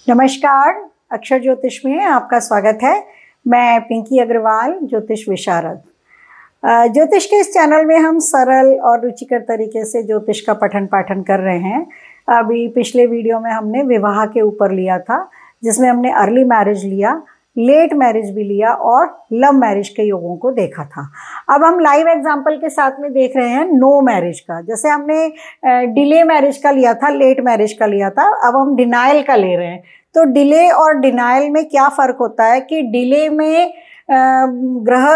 नमस्कार, अक्षर ज्योतिष में आपका स्वागत है। मैं पिंकी अग्रवाल, ज्योतिष विशारद। ज्योतिष के इस चैनल में हम सरल और रुचिकर तरीके से ज्योतिष का पठन पाठन कर रहे हैं। अभी पिछले वीडियो में हमने विवाह के ऊपर लिया था, जिसमें हमने अर्ली मैरिज लिया, लेट मैरिज भी लिया और लव मैरिज के योगों को देखा था। अब हम लाइव एग्जाम्पल के साथ में देख रहे हैं नो मैरिज का। जैसे हमने डिले मैरिज का लिया था, लेट मैरिज का लिया था, अब हम डिनाइल का ले रहे हैं। तो डिले और डिनाइल में क्या फ़र्क होता है कि डिले में ग्रह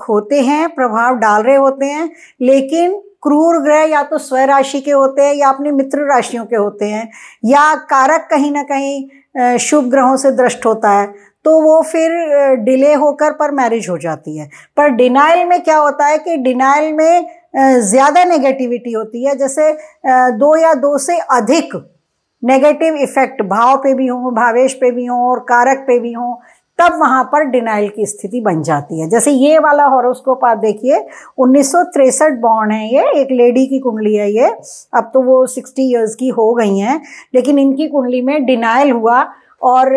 होते हैं, प्रभाव डाल रहे होते हैं, लेकिन क्रूर ग्रह या तो स्वराशि के होते हैं या अपनी मित्र राशियों के होते हैं, या कारक कहीं ना कहीं शुभ ग्रहों से दृष्ट होता है, तो वो फिर डिले होकर पर मैरिज हो जाती है। पर डिनाइल में क्या होता है कि डिनाइल में ज़्यादा नेगेटिविटी होती है। जैसे 2 या 2 से अधिक नेगेटिव इफेक्ट भाव पे भी हो, भावेश पे भी हो और कारक पे भी हो, तब वहाँ पर डिनाइल की स्थिति बन जाती है। जैसे ये वाला हॉरोस्कोप आप देखिए, 1963 बॉर्न है, ये एक लेडी की कुंडली है। ये अब तो वो 60 इयर्स की हो गई हैं, लेकिन इनकी कुंडली में डिनाइल हुआ और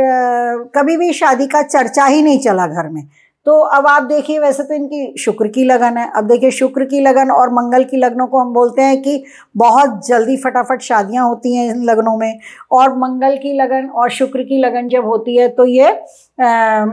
कभी भी शादी का चर्चा ही नहीं चला घर में। तो अब आप देखिए, वैसे तो इनकी शुक्र की लगन है। अब देखिए, शुक्र की लगन और मंगल की लगनों को हम बोलते हैं कि बहुत जल्दी फटाफट शादियां होती हैं इन लगनों में। और मंगल की लगन और शुक्र की लगन जब होती है तो ये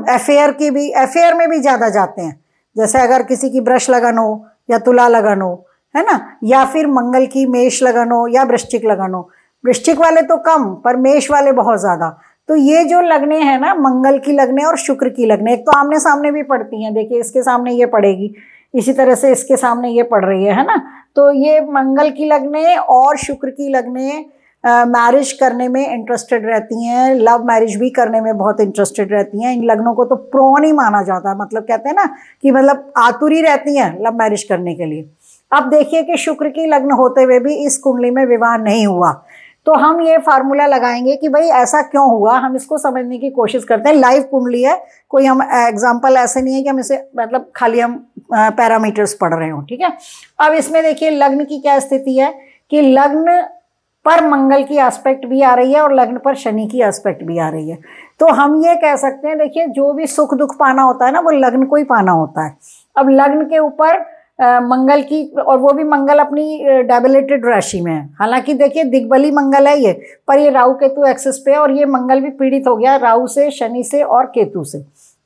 अफेयर में भी ज़्यादा जाते हैं। जैसे अगर किसी की वृष लगन हो या तुला लगन हो, है ना, या फिर मंगल की मेष लगन हो या वृश्चिक लगन हो। वृश्चिक वाले तो कम, पर मेष वाले बहुत ज़्यादा। तो ये जो लगने हैं ना, मंगल की लगने और शुक्र की लगने, एक तो आमने सामने भी पड़ती हैं। देखिए, इसके सामने ये पड़ेगी, इसी तरह से इसके सामने ये पड़ रही है ना। तो ये मंगल की लगने और शुक्र की लगने मैरिज करने में इंटरेस्टेड रहती हैं, लव मैरिज भी करने में बहुत इंटरेस्टेड रहती हैं। इन लग्नों को तो प्रोन ही माना जाता है, मतलब कहते हैं ना कि मतलब आतुरी रहती हैं लव मैरिज करने के लिए। अब देखिए कि शुक्र की लग्न होते हुए भी इस कुंडली में विवाह नहीं हुआ, तो हम ये फार्मूला लगाएंगे कि भाई ऐसा क्यों हुआ। हम इसको समझने की कोशिश करते हैं। लाइव कुंडली है, कोई हम एग्जाम्पल ऐसे नहीं है कि हम इसे मतलब खाली हम पैरामीटर्स पढ़ रहे हो, ठीक है। अब इसमें देखिए लग्न की क्या स्थिति है कि लग्न पर मंगल की एस्पेक्ट भी आ रही है और लग्न पर शनि की एस्पेक्ट भी आ रही है। तो हम ये कह सकते हैं, देखिए, जो भी सुख दुख पाना होता है ना, वो लग्न को ही पाना होता है। अब लग्न के ऊपर मंगल की, और वो भी मंगल अपनी डेबिलेटेड राशि में है। हालांकि देखिए दिग्बली मंगल है ये, पर ये राहु केतु एक्सिस पे है और ये मंगल भी पीड़ित हो गया राहु से, शनि से और केतु से,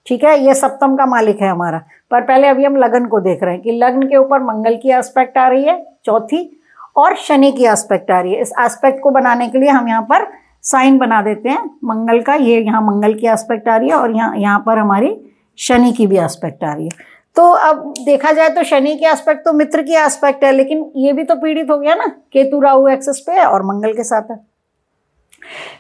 ठीक है। ये सप्तम का मालिक है हमारा। पर पहले अभी हम लगन को देख रहे हैं कि लग्न के ऊपर मंगल की एस्पेक्ट आ रही है चौथी, और शनि की एस्पेक्ट आ रही है। इस एस्पेक्ट को बनाने के लिए हम यहाँ पर साइन बना देते हैं मंगल का। ये यहाँ मंगल की एस्पेक्ट आ रही है और यहाँ पर हमारी शनि की भी एस्पेक्ट आ रही है। तो अब देखा जाए तो शनि के एस्पेक्ट तो मित्र की एस्पेक्ट है, लेकिन ये भी तो पीड़ित हो गया ना, केतु राहु एक्सिस पे है और मंगल के साथ है।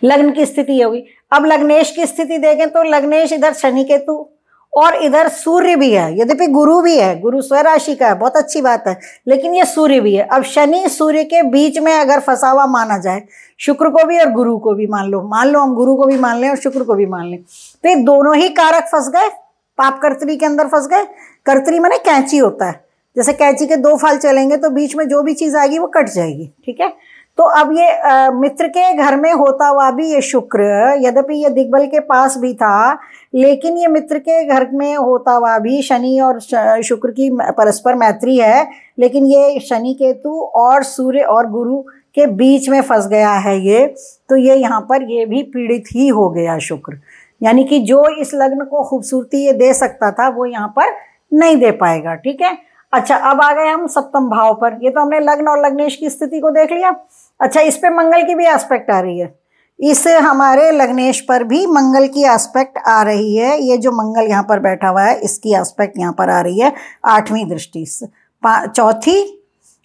लग्न की स्थिति ये होगी। अब लग्नेश की स्थिति देखें तो लग्नेश इधर शनि केतु और इधर सूर्य भी है। यद्यपि गुरु भी है, गुरु स्वराशि का है, बहुत अच्छी बात है, लेकिन ये सूर्य भी है। अब शनि सूर्य के बीच में अगर फंसा हुआ माना जाए, शुक्र को भी और गुरु को भी मान लो हम गुरु को भी मान लें और शुक्र को भी मान लें, तो ये दोनों ही कारक फंस गए, पाप कर्तरी के अंदर फंस गए। कर्तरी माने कैंची होता है। जैसे कैंची के 2 फाल चलेंगे तो बीच में जो भी चीज आएगी वो कट जाएगी, ठीक है। तो अब ये मित्र के घर में होता हुआ भी ये शुक्र, यद्यपि ये दिग्बल के पास भी था, लेकिन ये मित्र के घर में होता हुआ भी शनि और शुक्र की परस्पर मैत्री है, लेकिन ये शनि केतु और सूर्य और गुरु के बीच में फंस गया है ये। तो ये यहाँ पर ये भी पीड़ित ही हो गया शुक्र, यानी कि जो इस लग्न को खूबसूरती ये दे सकता था वो यहाँ पर नहीं दे पाएगा, ठीक है। अच्छा, अब आ गए हम सप्तम भाव पर। ये तो हमने लग्न और लग्नेश की स्थिति को देख लिया। अच्छा, इस पे मंगल की भी एस्पेक्ट आ रही है। इस हमारे लग्नेश पर भी मंगल की एस्पेक्ट आ रही है। ये जो मंगल यहाँ पर बैठा हुआ है, इसकी एस्पेक्ट यहाँ पर आ रही है 8वीं दृष्टि से, चौथी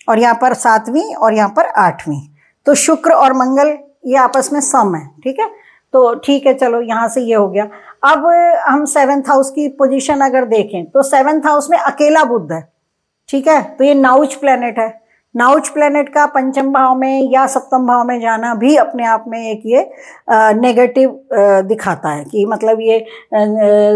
और यहाँ पर 7वीं और यहाँ पर 8वीं। तो शुक्र और मंगल ये आपस में सम है, ठीक है। तो ठीक है, चलो यहाँ से ये हो गया। अब हम 7th हाउस की पोजीशन अगर देखें तो 7th हाउस में अकेला बुध है, ठीक है। तो ये नाउच प्लेनेट है। नाउच प्लेनेट का पंचम भाव में या सप्तम भाव में जाना भी अपने आप में एक ये नेगेटिव दिखाता है कि मतलब ये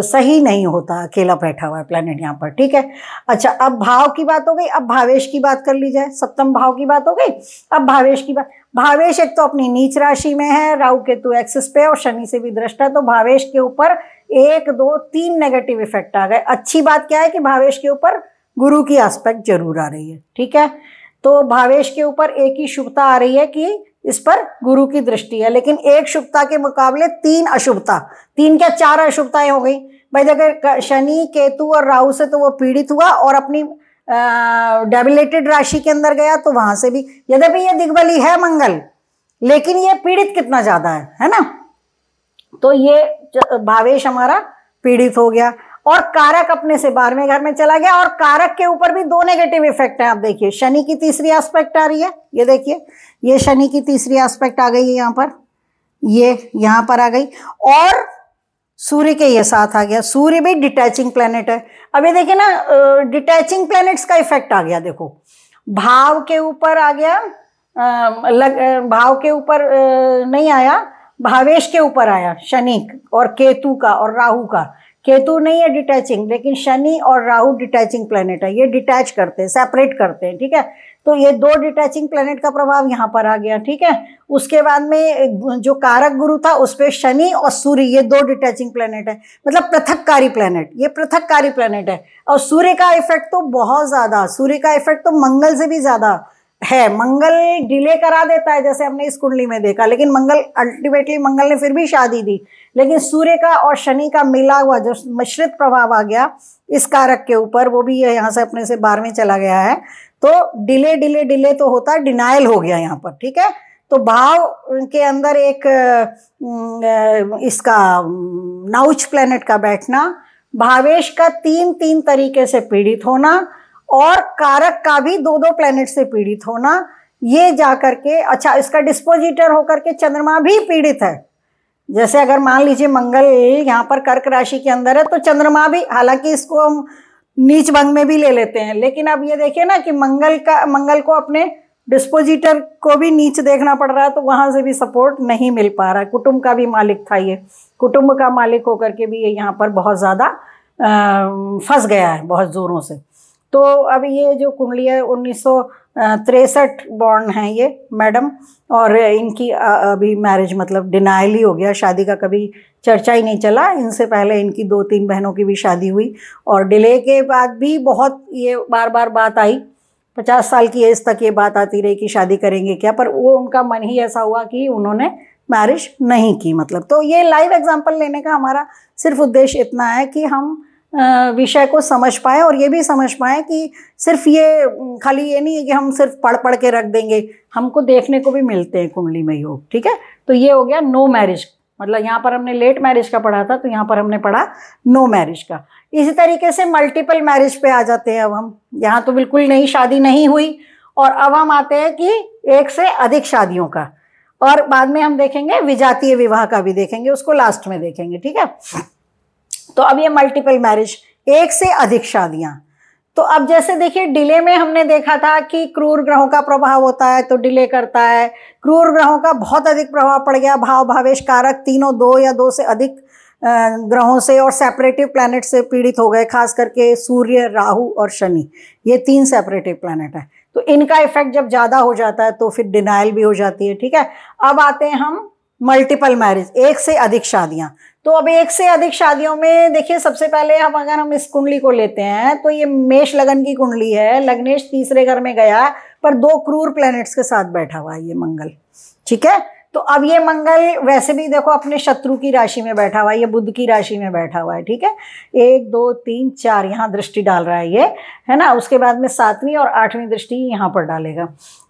सही नहीं होता, अकेला बैठा हुआ है प्लेनेट यहाँ पर, ठीक है। अच्छा, अब भाव की बात हो गई, अब भावेश की बात कर ली जाए। सप्तम भाव की बात हो गई, अब भावेश की बात। भावेश एक तो अपनी नीच राशि में है, राहु केतु एक्सिस पे और शनि से भी दृष्ट है, तो भावेश के ऊपर 1 2 3 नेगेटिव इफेक्ट आ गए। अच्छी बात क्या है कि भावेश के ऊपर गुरु की एस्पेक्ट जरूर आ रही है, ठीक है। तो भावेश के ऊपर एक ही शुभता आ रही है कि इस पर गुरु की दृष्टि है, लेकिन एक शुभता के मुकाबले 3 अशुभता, 3 क्या 4 अशुभताएं हो गई भाई। देखो शनि केतु और राहु से तो वो पीड़ित हुआ और अपनी डेबिलेटेड राशि के अंदर गया तो वहां से भी, यद्यपि ये दिग्बली है मंगल, लेकिन ये पीड़ित कितना ज्यादा है ना। तो ये भावेश हमारा पीड़ित हो गया और कारक अपने से 12वें घर में चला गया और कारक के ऊपर भी 2 नेगेटिव इफेक्ट है। आप देखिए शनि की तीसरी एस्पेक्ट आ रही है, ये देखिए ये शनि की तीसरी एस्पेक्ट आ गई है यहाँ पर, ये यहाँ पर आ गई और सूर्य के ये साथ आ गया। सूर्य भी डिटैचिंग प्लेनेट है। अब ये देखिए ना डिटैचिंग प्लेनेट्स का इफेक्ट आ गया, देखो भाव के ऊपर आ गया, भाव के ऊपर नहीं आया, भावेश के ऊपर आया शनि और केतु का और राहु का। केतु नहीं है डिटैचिंग, लेकिन शनि और राहु डिटैचिंग प्लेनेट है, ये डिटैच करते हैं, सेपरेट करते हैं, ठीक है। तो ये 2 डिटैचिंग प्लेनेट का प्रभाव यहाँ पर आ गया, ठीक है। उसके बाद में जो कारक गुरु था उस पे शनि और सूर्य, ये 2 डिटैचिंग प्लेनेट है, मतलब पृथककारी प्लेनेट, ये पृथककारी प्लेनेट है। और सूर्य का इफेक्ट तो बहुत ज्यादा, सूर्य का इफेक्ट तो मंगल से भी ज्यादा है। मंगल डिले करा देता है जैसे हमने इस कुंडली में देखा, लेकिन मंगल अल्टीमेटली मंगल ने फिर भी शादी दी, लेकिन सूर्य का और शनि का मिला हुआ जो मिश्रित प्रभाव आ गया इस कारक के ऊपर, वो भी यहाँ से अपने से 12वें चला गया है। तो डिले तो होता है, डिनायल हो गया यहाँ पर, ठीक है। तो भाव के अंदर एक इसका नाउच प्लेनेट का बैठना, भावेश का 3 तरीके से पीड़ित होना और कारक का भी 2 प्लेनेट से पीड़ित होना, ये जाकर के अच्छा इसका डिस्पोजिटर होकर के चंद्रमा भी पीड़ित है। जैसे अगर मान लीजिए मंगल यहाँ पर कर्क राशि के अंदर है तो चंद्रमा भी, हालांकि इसको हम नीच भंग में भी ले लेते हैं, लेकिन अब ये देखिए ना कि मंगल को अपने डिस्पोजिटर को भी नीच देखना पड़ रहा है, तो वहां से भी सपोर्ट नहीं मिल पा रहा है। कुटुंब का भी मालिक था ये, कुटुंब का मालिक होकर के भी ये यहाँ पर बहुत ज्यादा फंस गया है बहुत जोरों से। तो अब ये जो कुंडली है 1963 बॉर्न है ये मैडम, और इनकी अभी मैरिज मतलब डिनाइल ही हो गया, शादी का कभी चर्चा ही नहीं चला। इनसे पहले इनकी 2-3 बहनों की भी शादी हुई और डिले के बाद भी बहुत ये बार बार बात आई, 50 साल की एज तक ये बात आती रही कि शादी करेंगे क्या, पर वो उनका मन ही ऐसा हुआ कि उन्होंने मैरिज नहीं की। मतलब तो ये लाइव एग्जाम्पल लेने का हमारा सिर्फ उद्देश्य इतना है कि हम विषय को समझ पाएं और ये भी समझ पाएं कि सिर्फ ये खाली ये नहीं है कि हम सिर्फ पढ़ के रख देंगे, हमको देखने को भी मिलते हैं कुंडली में योग, ठीक है। तो ये हो गया नो मैरिज, मतलब यहाँ पर हमने लेट मैरिज का पढ़ा था तो यहाँ पर हमने पढ़ा नो मैरिज का। इसी तरीके से मल्टीपल मैरिज पे आ जाते हैं अब हम। यहाँ तो बिल्कुल नई शादी नहीं हुई और अब हम आते हैं कि 1 से अधिक शादियों का, और बाद में हम देखेंगे विजातीय विवाह का भी देखेंगे, उसको लास्ट में देखेंगे, ठीक है। तो अब ये मल्टीपल मैरिज, 1 से अधिक शादियां। तो अब जैसे देखिए डिले में हमने देखा था कि क्रूर ग्रहों का प्रभाव होता है तो डिले करता है, क्रूर ग्रहों का बहुत अधिक प्रभाव पड़ गया, भाव भावेश कारक तीनों 2 या 2 से अधिक ग्रहों से और सेपरेटिव प्लैनेट से पीड़ित हो गए, खास करके सूर्य, राहु और शनि, ये 3 सेपरेटिव प्लैनेट है। तो इनका इफेक्ट जब ज्यादा हो जाता है तो फिर डिनाइल भी हो जाती है, ठीक है। अब आते हैं हम मल्टीपल मैरिज, 1 से अधिक शादियां। तो अब 1 से अधिक शादियों में देखिए सबसे पहले अगर हम इस कुंडली को लेते हैं तो ये मेष लगन की कुंडली है, लग्नेश तीसरे घर में गया पर 2 क्रूर प्लैनेट्स के साथ बैठा हुआ है ये मंगल, ठीक है। तो अब ये मंगल वैसे भी देखो अपने शत्रु की राशि में बैठा हुआ है, ये बुध की राशि में बैठा हुआ है, ठीक है। 1 2 3 4 यहाँ दृष्टि डाल रहा है ये, है ना। उसके बाद में 7वीं और 8वीं दृष्टि यहाँ पर डालेगा।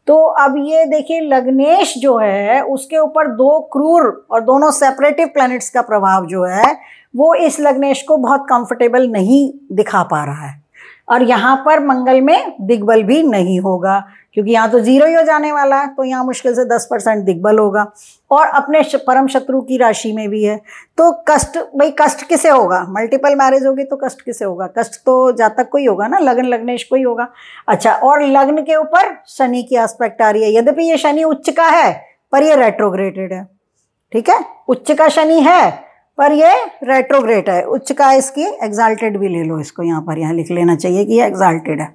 तो अब ये देखिए लग्नेश जो है उसके ऊपर 2 क्रूर और दोनों सेपरेटिव प्लैनेट्स का प्रभाव जो है वो इस लग्नेश को बहुत कंफर्टेबल नहीं दिखा पा रहा है, और यहाँ पर मंगल में दिग्बल भी नहीं होगा क्योंकि यहाँ तो 0 ही हो जाने वाला है, तो यहाँ मुश्किल से 10% दिग्बल होगा, और अपने परम शत्रु की राशि में भी है। तो कष्ट, भाई कष्ट किसे होगा, मल्टीपल मैरिज होगी तो कष्ट किसे होगा, कष्ट तो जातक को ही होगा ना, लगन लग्नेश को ही होगा। अच्छा, और लग्न के ऊपर शनि की एस्पेक्ट आ रही है, यद्यपि ये शनि उच्च का है पर ये रेट्रोग्रेडेड है, ठीक है। उच्च का शनि है पर ये रेट्रोग्रेड है, उच्च का इसकी एग्जाल्टेड भी ले लो, इसको यहाँ पर यहाँ लिख लेना चाहिए कि ये एग्जाल्टेड है।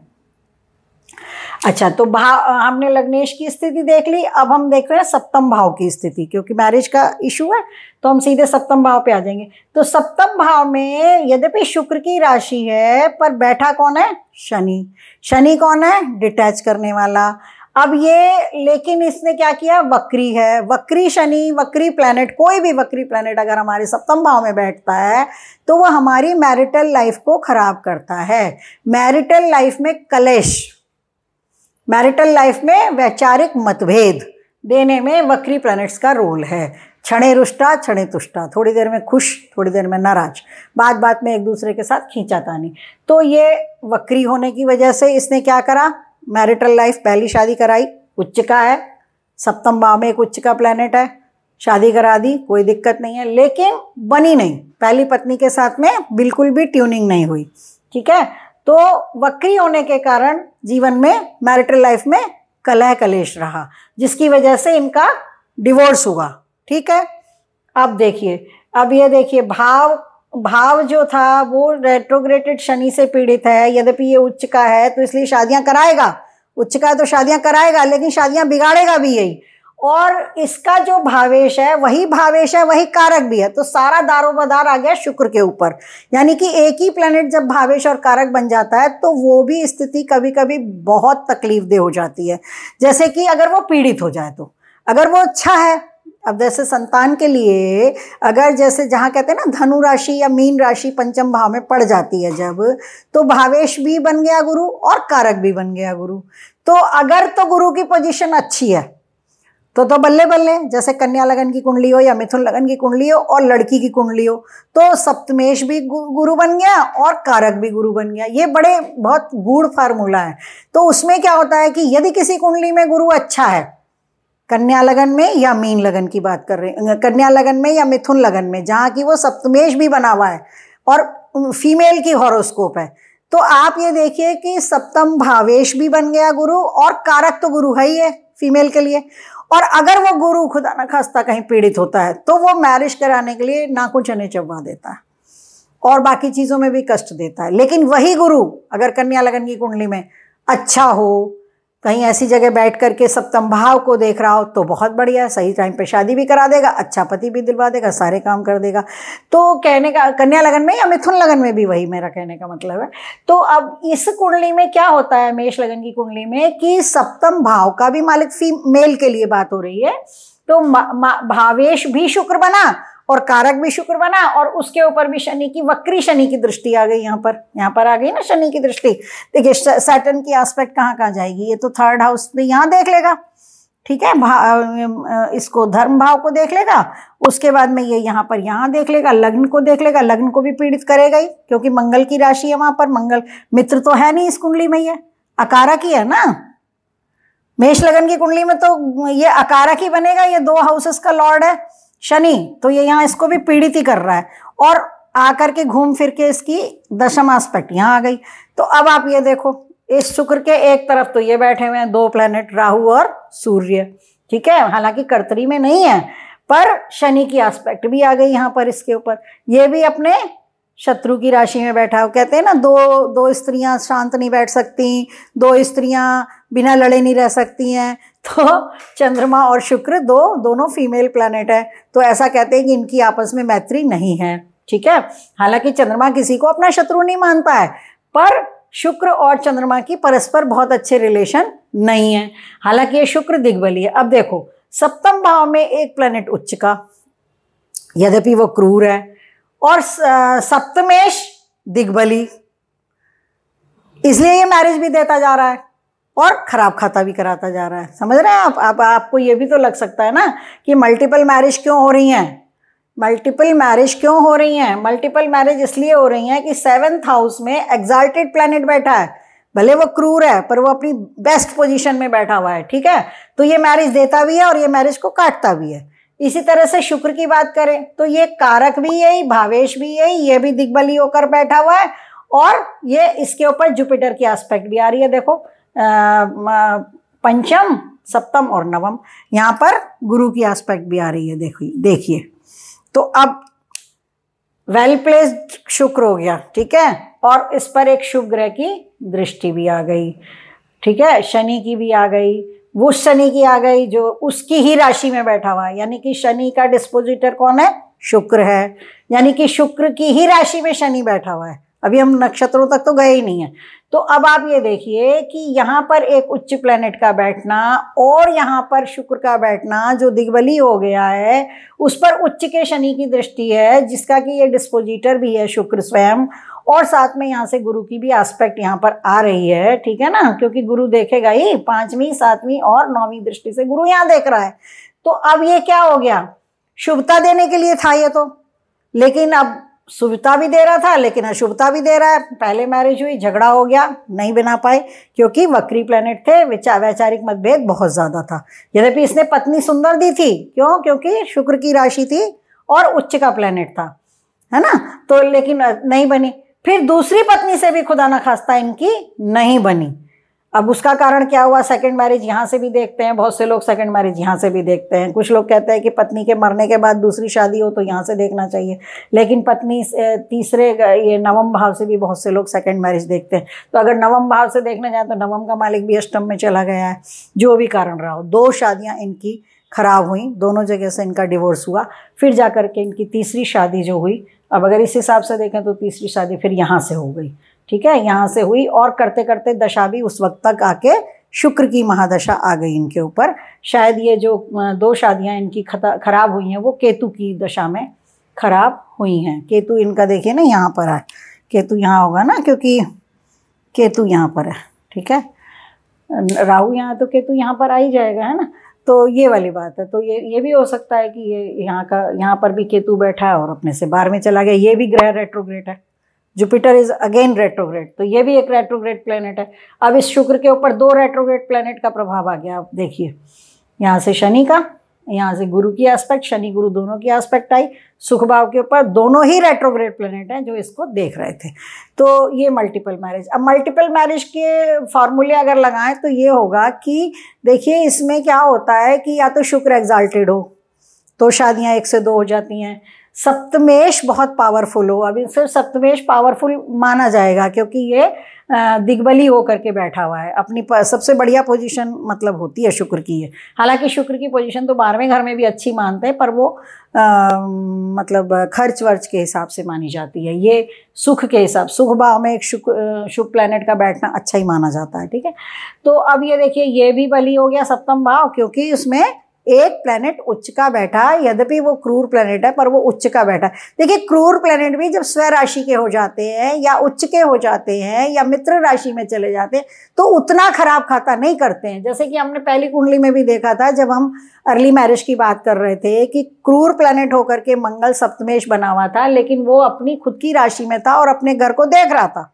अच्छा, तो भाव हमने लग्नेश की स्थिति देख ली, अब हम देख रहे हैं सप्तम भाव की स्थिति, क्योंकि मैरिज का इशू है तो हम सीधे सप्तम भाव पे आ जाएंगे। तो सप्तम भाव में यद्यपि शुक्र की राशि है पर बैठा कौन है? शनि। शनि कौन है? डिटैच करने वाला। अब ये लेकिन इसने क्या किया? वक्री है। वक्री शनि, वक्री प्लैनेट, कोई भी वक्री प्लैनेट अगर हमारे सप्तम भाव में बैठता है तो वह हमारी मैरिटल लाइफ को खराब करता है। मैरिटल लाइफ में कलेश, मैरिटल लाइफ में वैचारिक मतभेद देने में वक्री प्लैनेट्स का रोल है। क्षणे रुष्टा क्षणे तुष्टा, थोड़ी देर में खुश थोड़ी देर में नाराज, बात बात में एक दूसरे के साथ खींचातानी। तो ये वक्री होने की वजह से इसने क्या करा? मैरिटल लाइफ, पहली शादी कराई, उच्च का है, सप्तम भाव में एक उच्च का प्लैनेट है, शादी करा दी, कोई दिक्कत नहीं है, लेकिन बनी नहीं, पहली पत्नी के साथ में बिल्कुल भी ट्यूनिंग नहीं हुई। ठीक है, तो वक्री होने के कारण जीवन में मैरिटल लाइफ में कलह कलेश रहा, जिसकी वजह से इनका डिवोर्स हुआ। ठीक है, अब देखिए, अब ये देखिए भाव जो था वो रेट्रोग्रेटेड शनि से पीड़ित है, यद्यपि ये उच्च का है तो इसलिए शादियां कराएगा, उच्च का है तो शादियां कराएगा, लेकिन शादियां बिगाड़ेगा भी यही। और इसका जो भावेश है वही भावेश है, वही कारक भी है, तो सारा दारोमदार आ गया शुक्र के ऊपर। यानी कि एक ही प्लैनेट जब भावेश और कारक बन जाता है तो वो भी स्थिति कभी कभी बहुत तकलीफदेह हो जाती है। जैसे कि अगर वो पीड़ित हो जाए तो, अगर वो अच्छा है, अब जैसे संतान के लिए अगर जैसे जहाँ कहते हैं ना धनु राशि या मीन राशि पंचम भाव में पड़ जाती है जब, तो भावेश भी बन गया गुरु और कारक भी बन गया गुरु। तो अगर तो गुरु की पोजीशन अच्छी है तो बल्ले बल्ले, जैसे कन्या लगन की कुंडली हो या मिथुन लगन की कुंडली हो और लड़की की कुंडली हो तो सप्तमेश भी गुरु बन गया और कारक भी गुरु बन गया। ये बड़े बहुत गूढ़ फार्मूला है। तो उसमें क्या होता है कि यदि किसी कुंडली में गुरु अच्छा है, कन्या लगन में या मीन लगन की बात कर रहे हैं, कन्या लगन में या मिथुन लगन में, जहाँ की वो सप्तमेश भी बना हुआ है और फीमेल की हॉरोस्कोप है, तो आप ये देखिए कि सप्तम भावेश भी बन गया गुरु और कारक तो गुरु है ही है फीमेल के लिए। और अगर वो गुरु खुदा न खास्ता कहीं पीड़ित होता है तो वो मैरिज कराने के लिए नाखून चने चबवा देता है और बाकी चीज़ों में भी कष्ट देता है। लेकिन वही गुरु अगर कन्या लगन की कुंडली में अच्छा हो, कहीं ऐसी जगह बैठ करके सप्तम भाव को देख रहा हो तो बहुत बढ़िया है, सही टाइम पे शादी भी करा देगा, अच्छा पति भी दिलवा देगा, सारे काम कर देगा। तो कहने का कन्या लगन में या मिथुन लगन में भी वही मेरा कहने का मतलब है। तो अब इस कुंडली में क्या होता है, मेष लगन की कुंडली में, कि सप्तम भाव का भी मालिक फीमेल के लिए बात हो रही है, तो भावेश भी शुक्र बना और कारक भी शुक्र बना और उसके ऊपर भी शनि की, वक्री शनि की दृष्टि आ गई। यहाँ पर आ गई ना शनि की दृष्टि। देखिए सैटर्न की एस्पेक्ट कहाँ जाएगी, ये तो थर्ड हाउस में यहाँ देख लेगा। ठीक है, इसको धर्म भाव को देख लेगा, उसके बाद में ये यहाँ पर यहाँ देख लेगा, लग्न को देख लेगा, लग्न को भी पीड़ित करेगा ही क्योंकि मंगल की राशि है वहां पर। मंगल मित्र तो है नहीं इस कुंडली में, ये अकारक ही है ना। मेष लगन की कुंडली में तो ये अकारक ही बनेगा, ये 2 हाउसेस का लॉर्ड है शनि, तो ये यहाँ इसको भी पीड़ित ही कर रहा है और आकर के घूम फिर के इसकी दशम एस्पेक्ट यहाँ आ गई। तो अब आप ये देखो, इस शुक्र के एक तरफ तो ये बैठे हुए हैं 2 प्लैनेट, राहु और सूर्य। ठीक है, हालांकि कर्तरी में नहीं है पर शनि की एस्पेक्ट भी आ गई यहाँ पर इसके ऊपर। ये भी अपने शत्रु की राशि में बैठा हो। कहते हैं ना, दो स्त्रियां शांत नहीं बैठ सकती, 2 स्त्रियां बिना लड़े नहीं रह सकती हैं। तो चंद्रमा और शुक्र दोनों फीमेल प्लैनेट है, तो ऐसा कहते हैं कि इनकी आपस में मैत्री नहीं है। ठीक है, हालांकि चंद्रमा किसी को अपना शत्रु नहीं मानता है, पर शुक्र और चंद्रमा की परस्पर बहुत अच्छे रिलेशन नहीं है, हालांकि ये शुक्र दिग्बली है। अब देखो, सप्तम भाव में एक प्लैनेट उच्च का, यद्यपि वो क्रूर है, और सप्तमेश दिग्बली, इसलिए ये मैरिज भी देता जा रहा है और खराब खाता भी कराता जा रहा है। समझ रहे हैं आप? आपको ये भी तो लग सकता है ना कि मल्टीपल मैरिज क्यों हो रही हैं। मल्टीपल मैरिज क्यों हो रही हैं? मल्टीपल मैरिज इसलिए हो रही हैं कि 7th हाउस में एग्जाल्टेड प्लैनेट बैठा है, भले वो क्रूर है पर वो अपनी बेस्ट पोजीशन में बैठा हुआ है। ठीक है, तो ये मैरिज देता भी है और ये मैरिज को काटता भी है। इसी तरह से शुक्र की बात करें तो ये कारक भी यही, भावेश भी यही, ये भी दिग्बली होकर बैठा हुआ है और ये इसके ऊपर जुपिटर की एस्पेक्ट भी आ रही है। देखो पंचम, सप्तम और नवम, यहाँ पर गुरु की एस्पेक्ट भी आ रही है। देखिए तो अब वेल प्लेस्ड शुक्र हो गया। ठीक है, और इस पर एक शुभ ग्रह की दृष्टि भी आ गई। ठीक है, शनि की भी आ गई, वो शनि की आ गई जो उसकी ही राशि में बैठा हुआ है, यानी कि शनि का डिस्पोजिटर कौन है? शुक्र है, यानी कि शुक्र की ही राशि में शनि बैठा हुआ है। अभी हम नक्षत्रों तक तो गए ही नहीं है। तो अब आप ये देखिए कि यहाँ पर एक उच्च प्लेनेट का बैठना और यहाँ पर शुक्र का बैठना जो दिग्बली हो गया है, उस पर उच्च के शनि की दृष्टि है, जिसका कि ये डिस्पोजिटर भी है शुक्र स्वयं, और साथ में यहाँ से गुरु की भी एस्पेक्ट यहाँ पर आ रही है, ठीक है ना, क्योंकि गुरु देखेगा ही 5वीं 7वीं और 9वीं दृष्टि से गुरु यहाँ देख रहा है। तो अब ये क्या हो गया? शुभता देने के लिए था ये तो, लेकिन अब शुभता भी दे रहा था लेकिन अशुभता भी दे रहा है। पहले मैरिज हुई, झगड़ा हो गया, नहीं बना पाए क्योंकि वक्री प्लेनेट थे, वैचारिक मतभेद बहुत ज्यादा था। यद्यपि इसने पत्नी सुंदर दी थी, क्यों? क्योंकि शुक्र की राशि थी और उच्च का प्लेनेट था, है ना, तो लेकिन नहीं बनी। फिर दूसरी पत्नी से भी खुदा न खास्ता इनकी नहीं बनी। अब उसका कारण क्या हुआ? सेकंड मैरिज यहाँ से भी देखते हैं, बहुत से लोग सेकंड मैरिज यहाँ से भी देखते हैं। कुछ लोग कहते हैं कि पत्नी के मरने के बाद दूसरी शादी हो तो यहाँ से देखना चाहिए, लेकिन पत्नी तीसरे ये नवम भाव से भी बहुत से लोग सेकंड मैरिज देखते हैं। तो अगर नवम भाव से देखने जाए तो नवम का मालिक भी अष्टम में चला गया है। जो भी कारण रहा हो, 2 शादियाँ इनकी खराब हुई, दोनों जगह से इनका डिवोर्स हुआ, फिर जा करके इनकी तीसरी शादी जो हुई, अब अगर इस हिसाब से देखें तो तीसरी शादी फिर यहाँ से हो गई, ठीक है, यहाँ से हुई, और करते करते दशा भी उस वक्त तक आके शुक्र की महादशा आ गई इनके ऊपर। शायद ये जो 2 शादियाँ इनकी खराब हुई हैं वो केतु की दशा में खराब हुई हैं। केतु इनका देखिए ना यहाँ पर है, केतु यहाँ होगा ना, क्योंकि केतु यहाँ पर है, ठीक है, राहु यहाँ तो केतु यहाँ पर आ ही जाएगा, है ना। तो ये वाली बात है। तो ये भी हो सकता है कि ये यहाँ पर भी केतु बैठा है और अपने से 12 चला गया। ये भी ग्रह रेट्रोग्रेड है, जुपिटर इज अगेन रेट्रोग्रेड, तो ये भी एक रेट्रोग्रेड प्लेनेट है। अब इस शुक्र के ऊपर 2 रेट्रोग्रेड प्लेनेट का प्रभाव आ गया। आप देखिए, यहाँ से शनि का, यहाँ से गुरु की एस्पेक्ट, शनि गुरु दोनों की एस्पेक्ट आई। सुख भाव के ऊपर दोनों ही रेट्रोग्रेड प्लेनेट हैं जो इसको देख रहे थे। तो ये मल्टीपल मैरिज। अब मल्टीपल मैरिज के फॉर्मूले अगर लगाएं तो ये होगा कि देखिए इसमें क्या होता है कि या तो शुक्र एग्जाल्टेड हो तो शादियाँ 1 से 2 हो जाती हैं। सप्तमेश बहुत पावरफुल हो, अभी सिर्फ सप्तमेश पावरफुल माना जाएगा क्योंकि ये दिग्बली होकर के बैठा हुआ है। अपनी सबसे बढ़िया पोजीशन मतलब होती है शुक्र की है। हालांकि शुक्र की पोजीशन तो 12वें घर में भी अच्छी मानते हैं, पर वो मतलब खर्च वर्च के हिसाब से मानी जाती है। ये सुख के हिसाब, सुख भाव में एक शुभ प्लैनेट का बैठना अच्छा ही माना जाता है, ठीक है। तो अब ये देखिए, ये भी बली हो गया सप्तम भाव, क्योंकि उसमें एक प्लेनेट उच्च का बैठा, यद्यपि वो क्रूर प्लेनेट है पर वो उच्च का बैठा। देखिए क्रूर प्लेनेट भी जब स्व राशि के हो जाते हैं या उच्च के हो जाते हैं या मित्र राशि में चले जाते हैं तो उतना खराब खाता नहीं करते हैं। जैसे कि हमने पहली कुंडली में भी देखा था जब हम अर्ली मैरिज की बात कर रहे थे कि क्रूर प्लेनेट होकर के मंगल सप्तमेश बना हुआ था, लेकिन वो अपनी खुद की राशि में था और अपने घर को देख रहा था,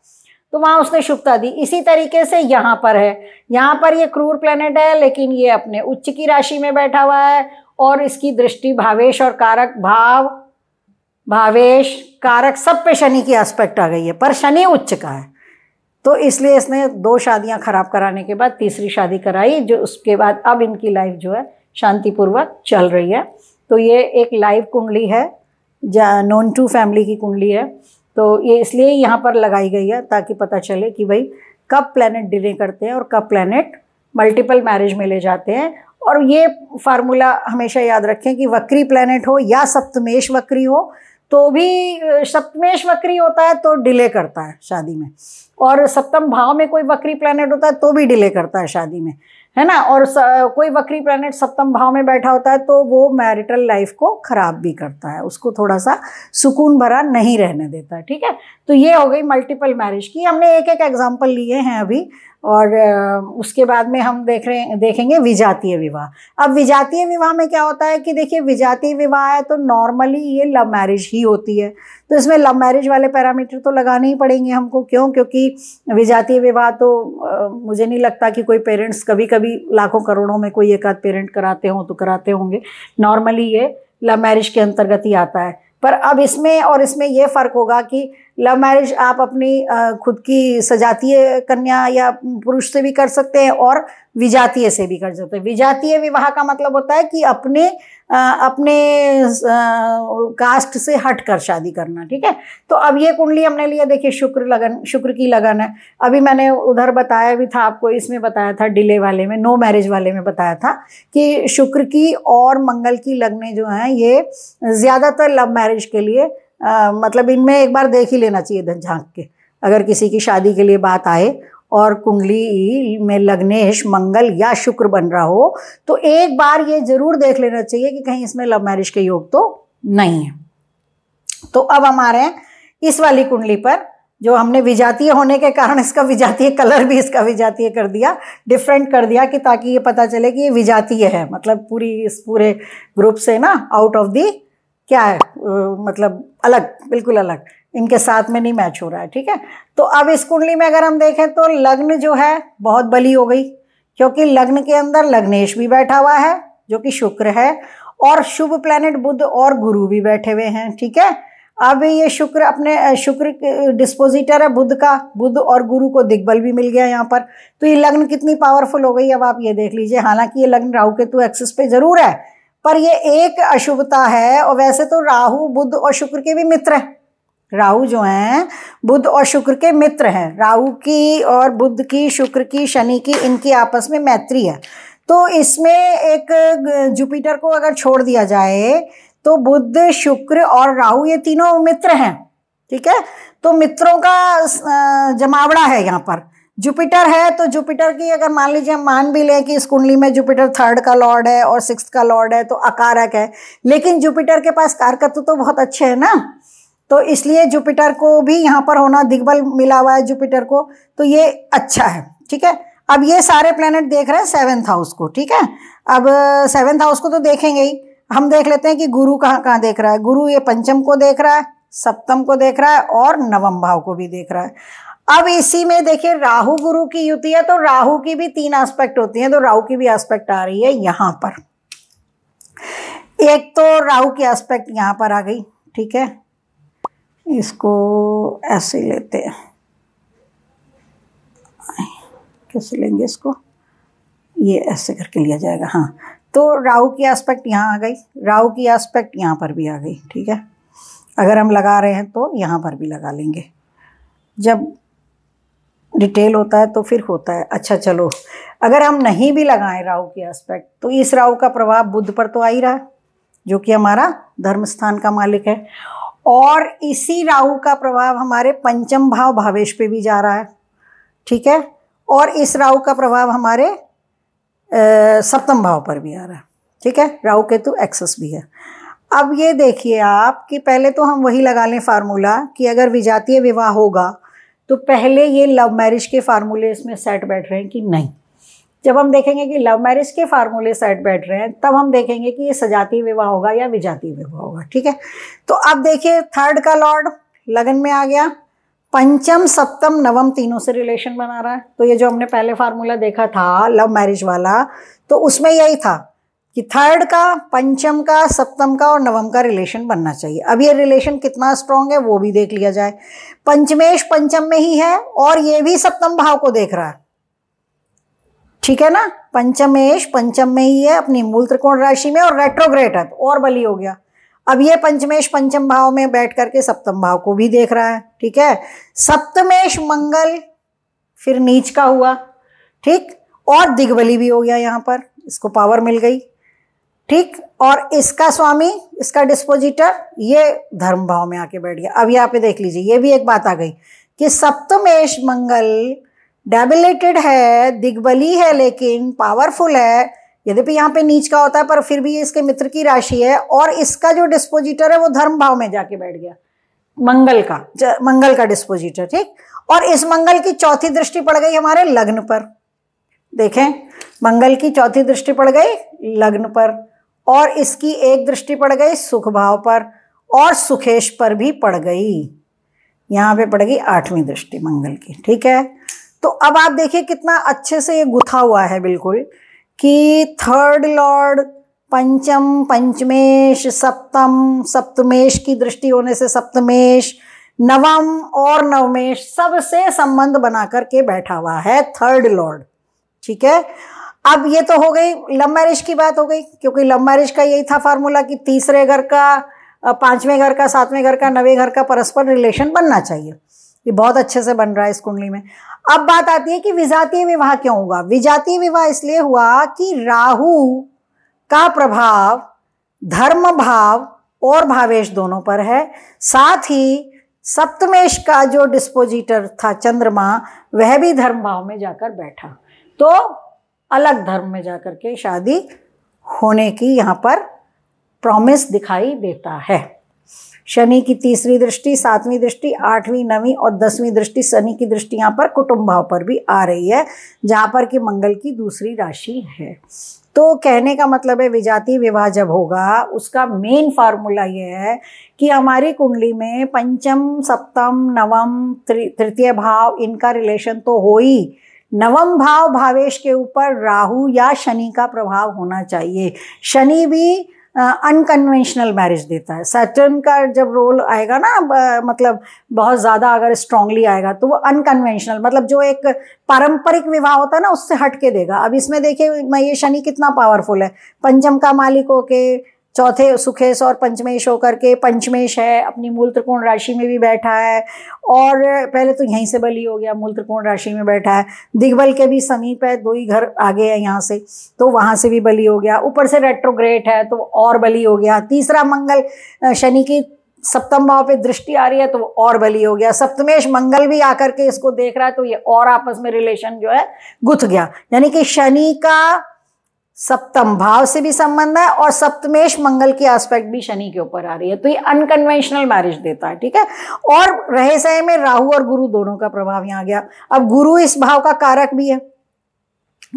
तो वहां उसने शुभता दी। इसी तरीके से यहाँ पर है, यहाँ पर ये क्रूर प्लेनेट है लेकिन ये अपने उच्च की राशि में बैठा हुआ है और इसकी दृष्टि भावेश और कारक, भाव भावेश कारक सब पे शनि की एस्पेक्ट आ गई है, पर शनि उच्च का है। तो इसलिए इसने 2 शादियां खराब कराने के बाद तीसरी शादी कराई, जो उसके बाद अब इनकी लाइफ जो है शांतिपूर्वक चल रही है। तो ये एक लाइव कुंडली है, नॉन टू फैमिली की कुंडली है। तो ये इसलिए यहाँ पर लगाई गई है ताकि पता चले कि भाई कब प्लैनेट डिले करते हैं और कब प्लैनेट मल्टीपल मैरिज में ले जाते हैं। और ये फार्मूला हमेशा याद रखें कि वक्री प्लैनेट हो या सप्तमेश वक्री हो तो भी, सप्तमेश वक्री होता है तो डिले करता है शादी में, और सप्तम भाव में कोई वक्री प्लैनेट होता है तो भी डिले करता है शादी में, है ना। और कोई वक्री प्लैनेट सप्तम भाव में बैठा होता है तो वो मैरिटल लाइफ को खराब भी करता है, उसको थोड़ा सा सुकून भरा नहीं रहने देता है, ठीक है। तो ये हो गई मल्टीपल मैरिज की। हमने एक एक एग्जांपल लिए हैं अभी, और उसके बाद में हम देखेंगे विजातीय विवाह। अब विजातीय विवाह में क्या होता है कि देखिए, विजातीय विवाह है तो नॉर्मली ये लव मैरिज ही होती है, तो इसमें लव मैरिज वाले पैरामीटर तो लगाने ही पड़ेंगे हमको। क्यों? क्योंकि विजातीय विवाह तो मुझे नहीं लगता कि कोई पेरेंट्स, कभी कभी लाखों करोड़ों में कोई एक आध पेरेंट कराते हों तो कराते होंगे, नॉर्मली ये लव मैरिज के अंतर्गत ही आता है। पर अब इसमें और इसमें ये फ़र्क होगा कि लव मैरिज आप अपनी खुद की सजातीय कन्या या पुरुष से भी कर सकते हैं और विजातीय से भी कर सकते हैं। विजातीय विवाह का मतलब होता है कि अपने कास्ट से हटकर शादी करना, ठीक है। तो अब ये कुंडली हमने लिया, देखिए शुक्र की लगन है। अभी मैंने उधर बताया भी था आपको, इसमें बताया था डिले वाले में, नो मैरिज वाले में बताया था कि शुक्र की और मंगल की लगनें जो हैं ये ज़्यादातर लव मैरिज के लिए मतलब इनमें एक बार देख ही लेना चाहिए झांक के, अगर किसी की शादी के लिए बात आए और कुंडली में लग्नेश मंगल या शुक्र बन रहा हो तो एक बार ये जरूर देख लेना चाहिए कि कहीं इसमें लव मैरिज के योग तो नहीं है। तो अब हमारे इस वाली कुंडली पर जो हमने विजातीय होने के कारण इसका विजातीय कलर भी इसका विजातीय कर दिया, डिफरेंट कर दिया, कि ताकि ये पता चले कि ये विजातीय है, मतलब इस पूरे ग्रुप से ना आउट ऑफ दी क्या है, मतलब अलग, बिल्कुल अलग, इनके साथ में नहीं मैच हो रहा है, ठीक है। तो अब इस कुंडली में अगर हम देखें तो लग्न जो है बहुत बली हो गई, क्योंकि लग्न के अंदर लग्नेश भी बैठा हुआ है जो कि शुक्र है, और शुभ प्लैनेट बुध और गुरु भी बैठे हुए हैं, ठीक है। अब ये शुक्र डिस्पोजिटर है बुध का, बुध और गुरु को दिग्बल भी मिल गया यहाँ पर। तो ये लग्न कितनी पावरफुल हो गई, अब आप ये देख लीजिए। हालांकि ये लग्न राहु केतु एक्सिस पे जरूर है, पर ये एक अशुभता है, और वैसे तो राहु बुध और शुक्र के भी मित्र हैं। राहु जो हैं बुध और शुक्र के मित्र हैं, राहु की और बुध की, शुक्र की, शनि की, इनकी आपस में मैत्री है। तो इसमें एक जुपिटर को अगर छोड़ दिया जाए तो बुध, शुक्र और राहु ये तीनों मित्र हैं, ठीक है। तो मित्रों का जमावड़ा है यहाँ पर। जुपिटर है तो जुपिटर की अगर मान लीजिए हम मान भी लें कि इस कुंडली में जुपिटर 3rd का लॉर्ड है और 6th का लॉर्ड है, तो अकारक है, लेकिन जुपिटर के पास कारकत्व तो बहुत अच्छे है ना, तो इसलिए जुपिटर को भी यहाँ पर होना, दिग्बल मिला हुआ है जुपिटर को, तो ये अच्छा है, ठीक है। अब ये सारे प्लैनेट देख रहे हैं 7th हाउस को, ठीक है। अब 7th हाउस को तो देखेंगे ही, हम देख लेते हैं कि गुरु कहाँ देख रहा है। गुरु ये पंचम को देख रहा है, सप्तम को देख रहा है और नवम भाव को भी देख रहा है। अब इसी में देखिए राहु गुरु की युति है, तो राहु की भी 3 एस्पेक्ट होती हैं, तो राहु की भी एस्पेक्ट आ रही है यहाँ पर। एक तो राहु की एस्पेक्ट यहाँ पर आ गई, ठीक है। इसको ऐसे लेते हैं, कैसे लेंगे इसको, ये ऐसे करके लिया जाएगा, हाँ। तो राहु की एस्पेक्ट यहाँ आ गई, राहु की एस्पेक्ट यहाँ पर भी आ गई, ठीक है। अगर हम लगा रहे हैं तो यहाँ पर भी लगा लेंगे, जब डिटेल होता है तो फिर होता है। अच्छा चलो, अगर हम नहीं भी लगाएं राहु की एस्पेक्ट, तो इस राहु का प्रभाव बुध पर तो आ ही रहा है, जो कि हमारा धर्म स्थान का मालिक है, और इसी राहु का प्रभाव हमारे पंचम भाव भावेश पे भी जा रहा है, ठीक है। और इस राहु का प्रभाव हमारे सप्तम भाव पर भी आ रहा है, ठीक है। राहु केतु एक्सेस भी है। अब ये देखिए आप कि पहले तो हम वही लगा लें फार्मूला कि अगर विजातीय विवाह होगा तो पहले ये लव मैरिज के फार्मूले इसमें सेट बैठ रहे हैं कि नहीं। जब हम देखेंगे कि लव मैरिज के फार्मूले सेट बैठ रहे हैं, तब हम देखेंगे कि ये सजातीय विवाह होगा या विजातीय विवाह होगा, ठीक है। तो अब देखिए 3rd का लॉर्ड लगन में आ गया, पंचम, सप्तम, नवम तीनों से रिलेशन बना रहा है। तो ये जो हमने पहले फार्मूला देखा था लव मैरिज वाला, तो उसमें यही था कि 3rd का, पंचम का, सप्तम का और नवम का रिलेशन बनना चाहिए। अब ये रिलेशन कितना स्ट्रांग है वो भी देख लिया जाए। पंचमेश पंचम में ही है और ये भी सप्तम भाव को देख रहा है, ठीक है ना। पंचमेश पंचम में ही है अपनी मूल त्रिकोण राशि में, और रेट्रोग्रेड है तो और बली हो गया। अब ये पंचमेश पंचम भाव में बैठ करके सप्तम भाव को भी देख रहा है, ठीक है। सप्तमेश मंगल फिर नीच का हुआ, ठीक, और दिग्बली भी हो गया यहाँ पर, इसको पावर मिल गई, ठीक। और इसका स्वामी, इसका डिस्पोजिटर ये धर्म भाव में आके बैठ गया। अब यहाँ पे देख लीजिए, ये भी एक बात आ गई कि सप्तमेश मंगल डेबिलेटेड है, दिग्बली है, लेकिन पावरफुल है। यद्यपि यहाँ पे नीच का होता है पर फिर भी इसके मित्र की राशि है, और इसका जो डिस्पोजिटर है वो धर्म भाव में जाके बैठ गया, मंगल का डिस्पोजिटर, ठीक। और इस मंगल की 4थी दृष्टि पड़ गई हमारे लग्न पर, देखें मंगल की 4थी दृष्टि पड़ गई लग्न पर, और इसकी एक दृष्टि पड़ गई सुख भाव पर, और सुखेश पर भी पड़ गई, यहाँ पे पड़ गई 8वीं दृष्टि मंगल की, ठीक है। तो अब आप देखिए कितना अच्छे से ये गुथा हुआ है बिल्कुल, कि 3rd लॉर्ड पंचम, पंचमेश, सप्तम, सप्तमेश की दृष्टि होने से सप्तमेश, नवम और नवमेश सबसे संबंध बना करके बैठा हुआ है थर्ड लॉर्ड। ठीक है, अब ये तो हो गई लव मैरिज की बात हो गई, क्योंकि लव मैरिज का यही था फार्मूला कि तीसरे घर का, पांचवें घर का, सातवें घर का, नवे घर का परस्पर रिलेशन बनना चाहिए। ये बहुत अच्छे से बन रहा है इस कुंडली में। अब बात आती है कि विजातीय विवाह क्यों हुआ। विजातीय विवाह इसलिए हुआ कि राहु का प्रभाव धर्म भाव और भावेश दोनों पर है, साथ ही सप्तमेश का जो डिस्पोजिटर था चंद्रमा, वह भी धर्म भाव में जाकर बैठा, तो अलग धर्म में जाकर के शादी होने की यहाँ पर प्रॉमिस दिखाई देता है। शनि की तीसरी दृष्टि, सातवीं दृष्टि, आठवीं, नवीं और 10वीं दृष्टि, शनि की दृष्टि यहाँ पर कुटुंब भाव पर भी आ रही है, जहाँ पर कि मंगल की दूसरी राशि है। तो कहने का मतलब है विजातीय विवाह जब होगा उसका मेन फार्मूला ये है कि हमारी कुंडली में पंचम, सप्तम, नवम, तृतीय भाव इनका रिलेशन तो हो ही, नवम भाव भावेश के ऊपर राहु या शनि का प्रभाव होना चाहिए। शनि भी अनकन्वेंशनल मैरिज देता है। सैटर्न का जब रोल आएगा ना, मतलब बहुत ज़्यादा अगर स्ट्रांगली आएगा तो वो अनकन्वेंशनल, मतलब जो एक पारंपरिक विवाह होता है ना उससे हट के देगा। अब इसमें देखिए मैं ये शनि कितना पावरफुल है, पंचम का मालिक होके चौथे सुखेश और पंचमेश होकर के पंचमेश है, अपनी मूल त्रिकोण राशि में भी बैठा है, और पहले तो यहीं से बली हो गया, मूल त्रिकोण राशि में बैठा है, दिग्बल के भी समीप है, 2 ही घर आगे है यहाँ से, तो वहाँ से भी बली हो गया, ऊपर से रेट्रोग्रेड है तो और बली हो गया। तीसरा मंगल शनि की सप्तम भाव पे दृष्टि आ रही है तो वो और बली हो गया। सप्तमेश मंगल भी आकर के इसको देख रहा है तो ये और आपस में रिलेशन जो है गुथ गया। यानी कि शनि का सप्तम भाव से भी संबंध है और सप्तमेश मंगल की एस्पेक्ट भी शनि के ऊपर आ रही है, तो ये अनकन्वेंशनल मैरिज देता है। ठीक है, और रहे सहे में राहु और गुरु दोनों का प्रभाव यहाँ गया। अब गुरु इस भाव का कारक भी है,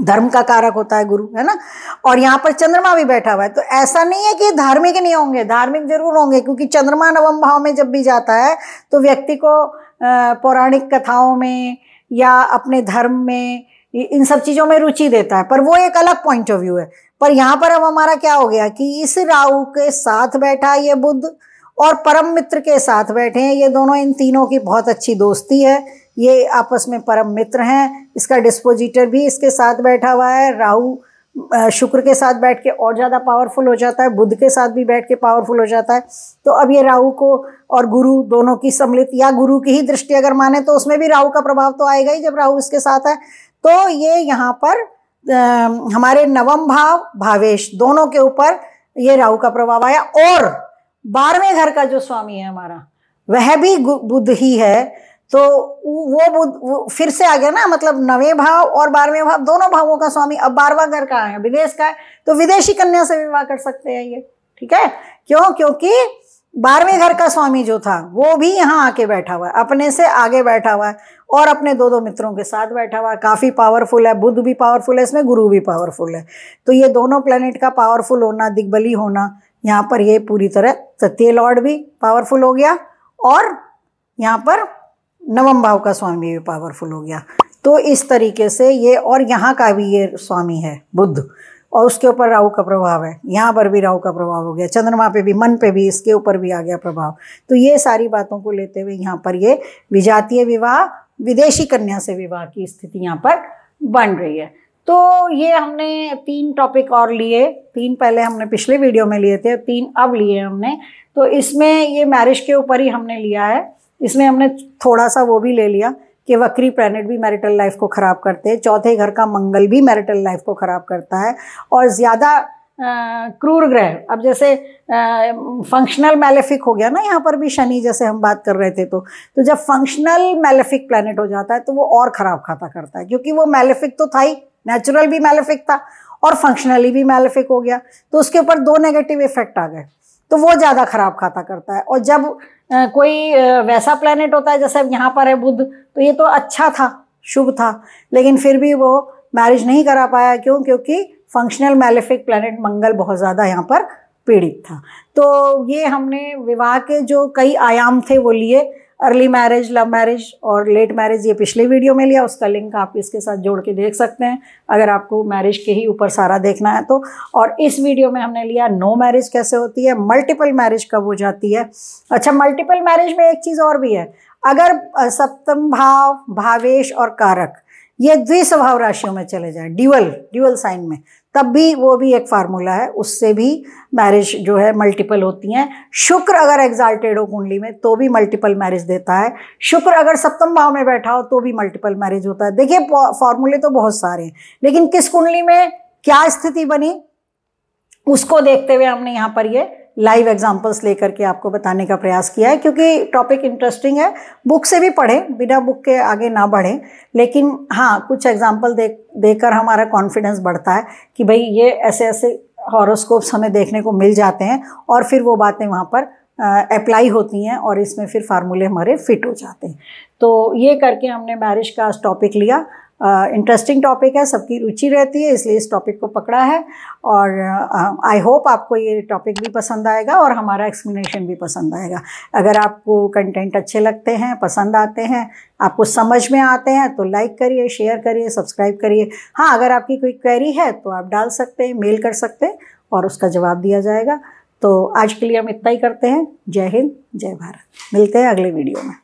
धर्म का कारक होता है गुरु, है ना, और यहाँ पर चंद्रमा भी बैठा हुआ है। तो ऐसा नहीं है कि धार्मिक नहीं होंगे, धार्मिक जरूर होंगे, क्योंकि चंद्रमा नवम भाव में जब भी जाता है तो व्यक्ति को पौराणिक कथाओं में या अपने धर्म में इन सब चीज़ों में रुचि देता है, पर वो एक अलग पॉइंट ऑफ व्यू है। पर यहाँ पर अब हमारा क्या हो गया कि इस राहु के साथ बैठा ये बुध और परम मित्र के साथ बैठे हैं, ये दोनों, इन तीनों की बहुत अच्छी दोस्ती है, ये आपस में परम मित्र हैं। इसका डिस्पोजिटर भी इसके साथ बैठा हुआ है, राहु शुक्र के साथ बैठ के और ज़्यादा पावरफुल हो जाता है, बुध के साथ भी बैठ के पावरफुल हो जाता है। तो अब ये राहु को और गुरु दोनों की सम्मिलित या गुरु की ही दृष्टि अगर माने तो उसमें भी राहु का प्रभाव तो आएगा ही जब राहु इसके साथ है। तो ये यहाँ पर हमारे नवम भाव भावेश दोनों के ऊपर ये राहु का प्रभाव आया, और 12वें घर का जो स्वामी है हमारा वह भी बुध ही है, तो वो बुध फिर से आ गया ना, मतलब 9वें भाव और 12वें भाव दोनों भावों का स्वामी अब 12वां घर का है, विदेश का है, तो विदेशी कन्या से विवाह कर सकते हैं ये। ठीक है, क्यों? क्योंकि 12वें घर का स्वामी जो था वो भी यहाँ आके बैठा हुआ है, अपने से आगे बैठा हुआ है और अपने 2 मित्रों के साथ बैठा हुआ है, काफ़ी पावरफुल है। बुध भी पावरफुल है, इसमें गुरु भी पावरफुल है। तो ये दोनों प्लेनेट का पावरफुल होना, दिग्बली होना, यहाँ पर ये पूरी तरह तृतीय लॉर्ड भी पावरफुल हो गया और यहाँ पर नवम भाव का स्वामी भी पावरफुल हो गया। तो इस तरीके से ये, और यहाँ का भी ये स्वामी है बुध, और उसके ऊपर राहु का प्रभाव है, यहाँ पर भी राहु का प्रभाव हो गया, चंद्रमा पे भी, मन पे भी, इसके ऊपर भी आ गया प्रभाव। तो ये सारी बातों को लेते हुए यहाँ पर ये विजातीय विवाह, विदेशी कन्या से विवाह की स्थिति यहाँ पर बन रही है। तो ये हमने 3 टॉपिक और लिए, 3 पहले हमने पिछले वीडियो में लिए थे, 3 अब लिए हमने। तो इसमें ये मैरिज के ऊपर ही हमने लिया है, इसमें हमने थोड़ा सा वो भी ले लिया कि वक्री प्लैनेट भी मैरिटल लाइफ को ख़राब करते हैं, चौथे घर का मंगल भी मैरिटल लाइफ को ख़राब करता है, और ज़्यादा क्रूर ग्रह, अब जैसे फंक्शनल मैलेफिक हो गया ना, यहाँ पर भी शनि जैसे हम बात कर रहे थे, तो जब फंक्शनल मैलेफिक प्लैनेट हो जाता है तो वो और ख़राब खाता करता है, क्योंकि वो मैलेफिक तो था ही, नेचुरल भी मैलेफिक था और फंक्शनली भी मैलेफिक हो गया, तो उसके ऊपर 2 नेगेटिव इफेक्ट आ गए, तो वो ज़्यादा ख़राब खाता करता है। और जब कोई वैसा प्लैनेट होता है जैसे यहाँ पर है बुध, तो ये तो अच्छा था, शुभ था, लेकिन फिर भी वो मैरिज नहीं करा पाया। क्यों? क्योंकि फंक्शनल मैलेफिक प्लैनेट मंगल बहुत ज़्यादा यहाँ पर पीड़ित था। तो ये हमने विवाह के जो कई आयाम थे वो लिए। अर्ली मैरिज, लव मैरिज और लेट मैरिज ये पिछले वीडियो में लिया, उसका लिंक आप इसके साथ जोड़ के देख सकते हैं अगर आपको मैरिज के ही ऊपर सारा देखना है तो। और इस वीडियो में हमने लिया नो मैरिज कैसे होती है, मल्टीपल मैरिज कब हो जाती है। अच्छा, मल्टीपल मैरिज में एक चीज़ और भी है, अगर सप्तम भाव, भावेश और कारक ये द्विस्वभाव राशियों में चले जाए, ड्यूअल साइन में, तब भी वो भी एक फार्मूला है, उससे भी मैरिज जो है मल्टीपल होती हैं। शुक्र अगर एग्जाल्टेड हो कुंडली में तो भी मल्टीपल मैरिज देता है। शुक्र अगर सप्तम भाव में बैठा हो तो भी मल्टीपल मैरिज होता है। देखिए फॉर्मूले तो बहुत सारे हैं, लेकिन किस कुंडली में क्या स्थिति बनी उसको देखते हुए हमने यहाँ पर ये लाइव एग्जांपल्स लेकर के आपको बताने का प्रयास किया है, क्योंकि टॉपिक इंटरेस्टिंग है। बुक से भी पढ़ें, बिना बुक के आगे ना बढ़ें, लेकिन हाँ कुछ एग्जांपल देकर हमारा कॉन्फिडेंस बढ़ता है कि भाई ये ऐसे ऐसे हॉरोस्कोप्स हमें देखने को मिल जाते हैं और फिर वो बातें वहाँ पर अप्लाई होती हैं और इसमें फिर फार्मूले हमारे फिट हो जाते हैं। तो ये करके हमने मैरिज का टॉपिक लिया। इंटरेस्टिंग टॉपिक है, सबकी रुचि रहती है, इसलिए इस टॉपिक को पकड़ा है। और आई होप आपको ये टॉपिक भी पसंद आएगा और हमारा एक्सप्लेनेशन भी पसंद आएगा। अगर आपको कंटेंट अच्छे लगते हैं, पसंद आते हैं, आपको समझ में आते हैं तो लाइक करिए, शेयर करिए, सब्सक्राइब करिए। हाँ, अगर आपकी कोई क्वेरी है तो आप डाल सकते हैं, मेल कर सकते हैं और उसका जवाब दिया जाएगा। तो आज के लिए हम इतना ही करते हैं। जय हिंद, जय भारत। मिलते हैं अगले वीडियो में।